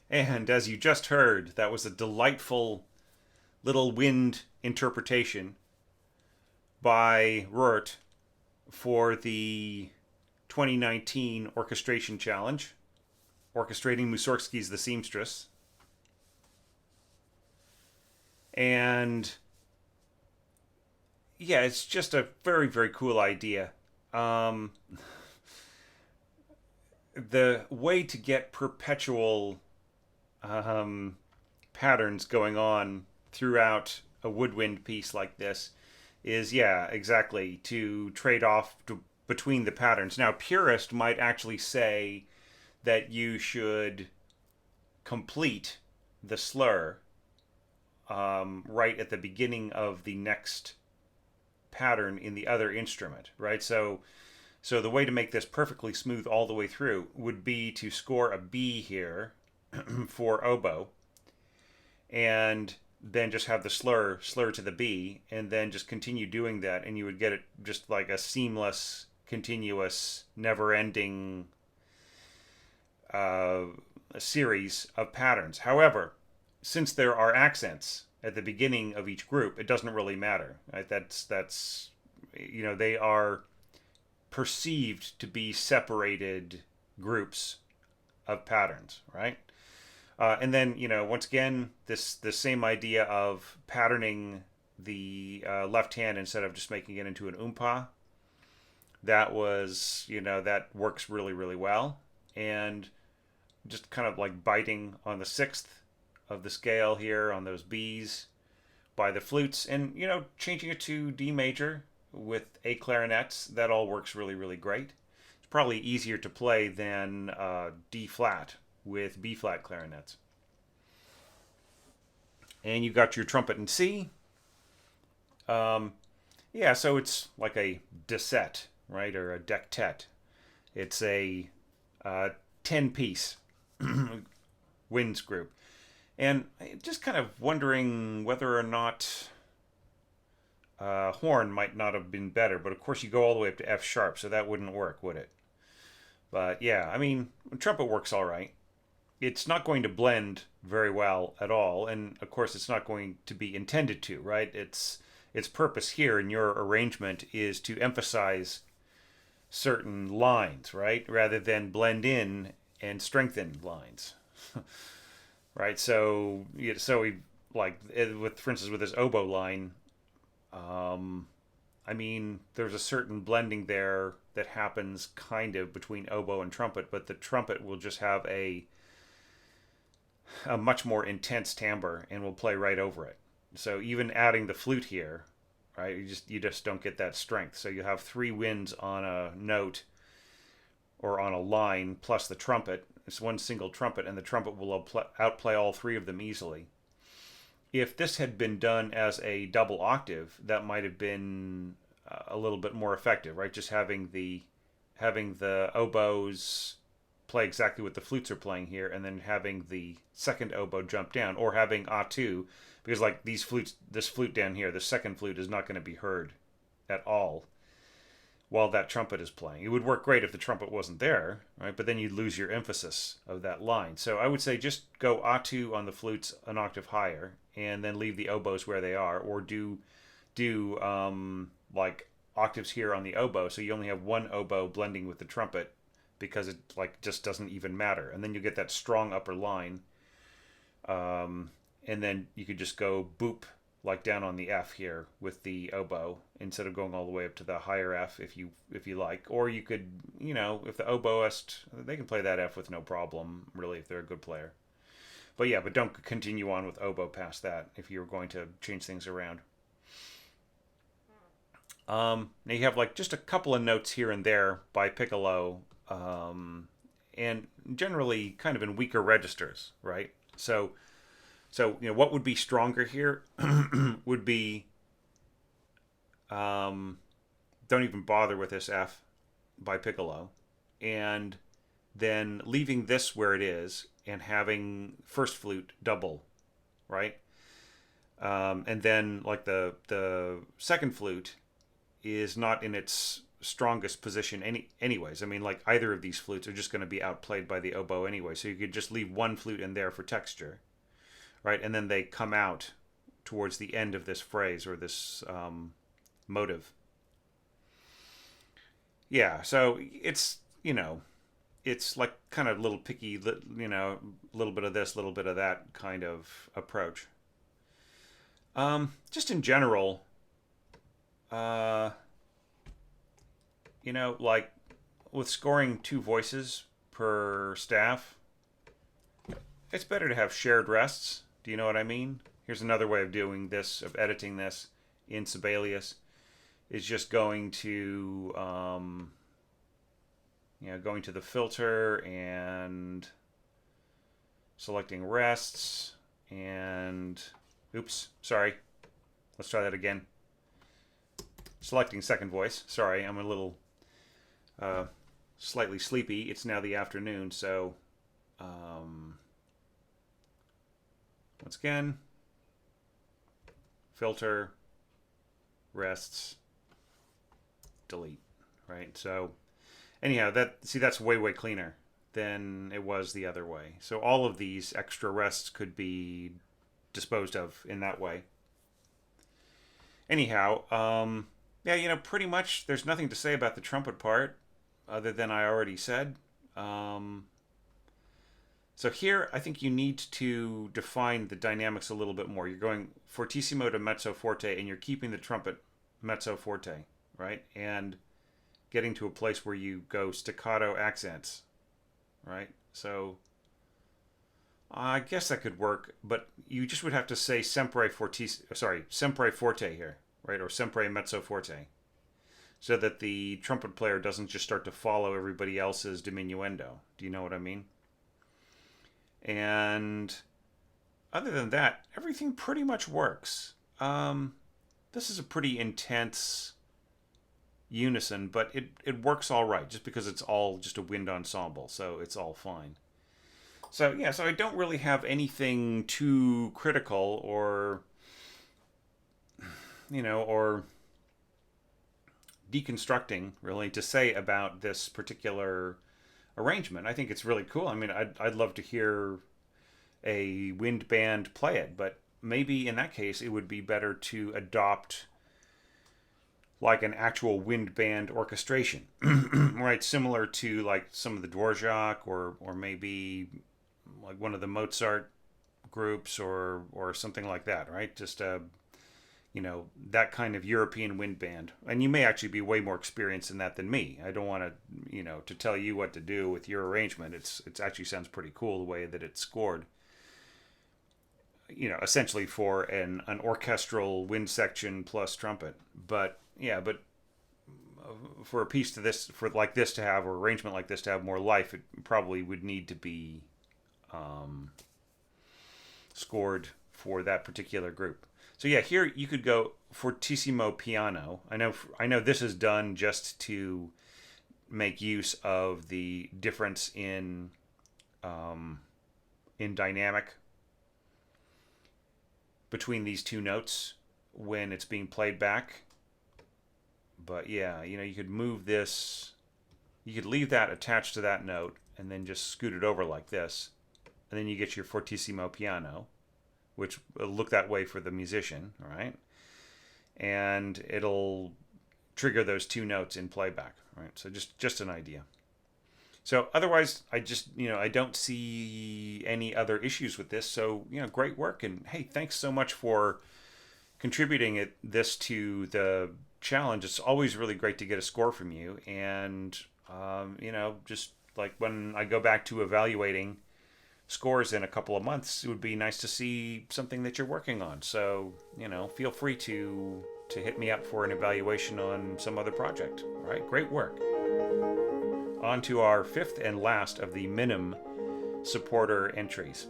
And as you just heard, that was a delightful little wind interpretation by Ruurt for the 2019 Orchestration Challenge, orchestrating Mussorgsky's The Seamstress. And yeah, it's just a very, very cool idea. Um, the way to get perpetual um, patterns going on throughout a woodwind piece like this is, yeah, exactly, to trade off between the patterns. Now, purist might actually say that you should complete the slur right at the beginning of the next pattern in the other instrument, right? So the way to make this perfectly smooth all the way through would be to score a B here for oboe, and then just have the slur to the B, and then just continue doing that, and you would get it just like a seamless, continuous, never-ending series of patterns. However, since there are accents at the beginning of each group, it doesn't really matter. Right? That's they are perceived to be separated groups of patterns, right? And then, once again, this same idea of patterning the left hand instead of just making it into an oompa. That that works really, really well. And just kind of like biting on the sixth of the scale here on those Bs by the flutes, and, changing it to D major with A clarinets. That all works really, really great. It's probably easier to play than D flat with B flat clarinets. And you got your trumpet in C. Yeah, so it's like a dissette, right, or a dectet. It's a 10-piece winds group. And just kind of wondering whether or not horn might not have been better. But of course, you go all the way up to F sharp, so that wouldn't work, would it? But yeah, I mean, trumpet works all right. It's not going to blend very well at all, and of course it's not going to be intended to, right? Its purpose here in your arrangement is to emphasize certain lines, right, rather than blend in and strengthen lines. Right? So we, like, with, for instance, with this oboe line, I mean, there's a certain blending there that happens kind of between oboe and trumpet, but the trumpet will just have a much more intense timbre and will play right over it. So even adding the flute here, right, you just don't get that strength. So you have three winds on a note or on a line plus the trumpet. It's one single trumpet, and the trumpet will outplay all three of them easily. If this had been done as a double octave, that might have been a little bit more effective, right? Just having the oboes play exactly what the flutes are playing here, and then having the second oboe jump down, or having A2, because like this flute down here, the second flute is not going to be heard at all while that trumpet is playing. It would work great if the trumpet wasn't there, right? But then you'd lose your emphasis of that line. So I would say just go A2 on the flutes an octave higher, and then leave the oboes where they are, or do like octaves here on the oboe, so you only have one oboe blending with the trumpet, because it like just doesn't even matter, and then you get that strong upper line, and then you could just go boop like down on the F here with the oboe instead of going all the way up to the higher F if you like. Or you could, if the oboist, they can play that F with no problem really if they're a good player. But yeah, but don't continue on with oboe past that if you're going to change things around. Now you have like just a couple of notes here and there by piccolo, and generally kind of in weaker registers, right? So what would be stronger here would be Don't even bother with this F by piccolo, and then leaving this where it is and having first flute double, right? And then like the second flute is not in its strongest position anyways. I mean, like either of these flutes are just going to be outplayed by the oboe anyway, so you could just leave one flute in there for texture, right? And then they come out towards the end of this phrase or this motive. Yeah, so it's, it's like kind of little picky, a little bit of this, a little bit of that kind of approach. Just in general, uh, like with scoring two voices per staff, it's better to have shared rests. Do you know what I mean? Here's another way of doing this, of editing this in Sibelius, is just going to, going to the filter and selecting rests and, oops, sorry. Let's try that again. Selecting second voice. Sorry, I'm a little slightly sleepy. It's now the afternoon, so once again, filter, rests, delete, right? So anyhow, that's way cleaner than it was the other way. So all of these extra rests could be disposed of in that way. Anyhow, yeah, pretty much there's nothing to say about the trumpet part other than I already said. So here, I think you need to define the dynamics a little bit more. You're going fortissimo to mezzo forte, and you're keeping the trumpet mezzo forte, right? And getting to a place where you go staccato accents, right? So I guess that could work, but you just would have to say sempre forte here, right? Or sempre mezzo forte, so that the trumpet player doesn't just start to follow everybody else's diminuendo. Do you know what I mean? And other than that, everything pretty much works. This is a pretty intense unison, but it works all right, just because it's all just a wind ensemble, so it's all fine. So yeah, so I don't really have anything too critical or or deconstructing really to say about this particular arrangement. I think it's really cool. I mean, I'd love to hear a wind band play it, but maybe in that case it would be better to adopt like an actual wind band orchestration, right? Similar to like some of the Dvorak or maybe like one of the Mozart groups or something like that, right? Just that kind of European wind band. And you may actually be way more experienced in that than me. I don't want to, to tell you what to do with your arrangement. It actually sounds pretty cool the way that it's scored. Essentially for an orchestral wind section plus trumpet. But yeah, but for a piece to this, for like this to have, or arrangement like this to have more life, it probably would need to be scored for that particular group. So yeah, here you could go fortissimo piano. I know this is done just to make use of the difference in dynamic between these two notes when it's being played back. But yeah, you could move this, you could leave that attached to that note and then just scoot it over like this. And then you get your fortissimo piano, which will look that way for the musician, all right? And it'll trigger those two notes in playback, right? So just an idea. So otherwise, I don't see any other issues with this. So, great work. And hey, thanks so much for contributing this to the challenge. It's always really great to get a score from you. And, just like when I go back to evaluating scores in a couple of months, it would be nice to see something that you're working on. So, feel free to hit me up for an evaluation on some other project. All right, great work. On to our fifth and last of the minim supporter entries.